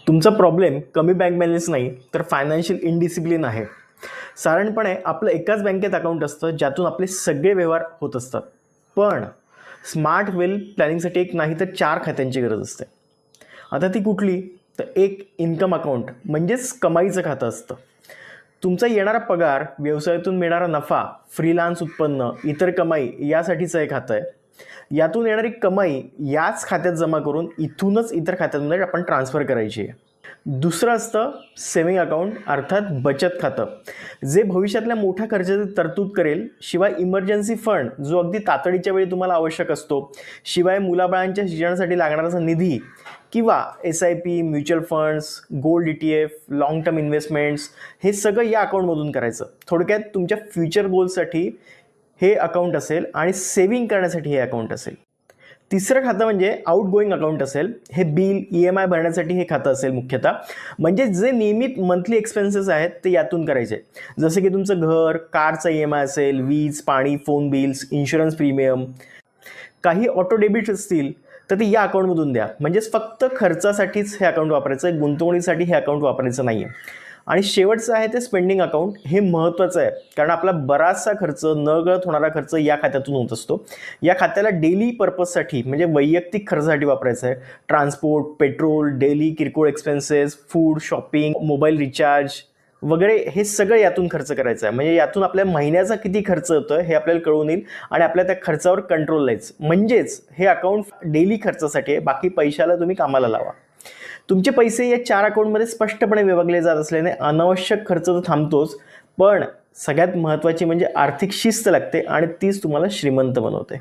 तुमचा प्रॉब्लेम कमी bank balance नाही तर फायनान्शियल इनडिसिप्लिन आहे. साधारणपणे आपलं एकाच बँकेत अकाउंट असतं ज्यातून आपले सगळे व्यवहार होत असतात. पण स्मार्ट वेल प्लॅनिंगसाठी एक नाही तर 4 खात्यांची गरज असते. आता ती कुठली? तर एक इन्कम अकाउंट म्हणजेच कमाईचं खातं असतं. तुमचा येणारा पगार, व्यवसायातून मिळणारा नफा, फ्रीलान्स उत्पन्न, इतर कमाई यासाठीचं हे खातं आहे. यातून येणारी कमाई याच खात्यात जमा करून इथूनच इतर खात्यांमध्ये आपण ट्रान्सफर करायची आहे. दुसरं असतं सेव्हिंग अकाउंट अर्थात बचत खातं, जे भविष्यातल्या मोठ्या खर्चाची तरतूद करेल. शिवाय इमर्जन्सी फंड जो अगदी तातडीच्या वेळी तुम्हाला आवश्यक असतो. शिवाय मुलाबाळांच्या शिक्षणासाठी लागणारा निधी किंवा SIP, mutual funds, gold ETF, long term investments हे सगळं या अकाउंटमधून करायचं. थोडक्यात तुमच्या फ्युचर गोल्ससाठी हे अकाउंट असेल आणि सेव्हिंग करण्यासाठी हे अकाउंट असेल. तिसरं खातं म्हणजे आउट गोईंग अकाउंट असेल. हे बिल EMI भरण्यासाठी हे खातं असेल मुख्यतः. म्हणजे जे नियमित मंथली एक्सपेन्सेस आहेत ते यातून करायचे. जसे की तुमचं घर, कारचा EMI असेल, वीज, पाणी, फोन बिल्स, इन्शुरन्स प्रीमियम. काही ऑटो डेबिट्स असतील तर ते या अकाउंटमधून द्या. म्हणजेच फक्त खर्चासाठीच हे अकाउंट वापरायचं आहे, गुंतवणुकीसाठी हे अकाउंट वापरायचं नाही आहे. आणि शेवटचं आहे ते स्पेंडिंग अकाउंट. हे महत्त्वाचं आहे कारण आपला बराचसा खर्च, नकळत होणारा खर्च या खात्यातून होत असतो. या खात्याला डेली पर्पजसाठी म्हणजे वैयक्तिक खर्चासाठी वापरायचं आहे. ट्रान्सपोर्ट, पेट्रोल, डेली किरकोळ expenses, food, shopping, mobile recharge वगैरे हे सगळं यातून खर्च करायचं आहे. म्हणजे यातून आपल्या महिन्याचा किती खर्च होतोय हे आपल्याला कळून येईल आणि आपल्या त्या खर्चावर कंट्रोल यायचं. म्हणजेच हे अकाउंट डेली खर्चासाठी आहे, बाकी पैशाला तुम्ही कामाला लावा. तुमचे पैसे या 4 अकाउंटमध्ये स्पष्टपणे विभागले जात असल्याने अनावश्यक खर्च तर थांबतोच, पण सगळ्यात महत्त्वाची म्हणजे आर्थिक शिस्त लागते आणि तीच तुम्हाला श्रीमंत बनवते.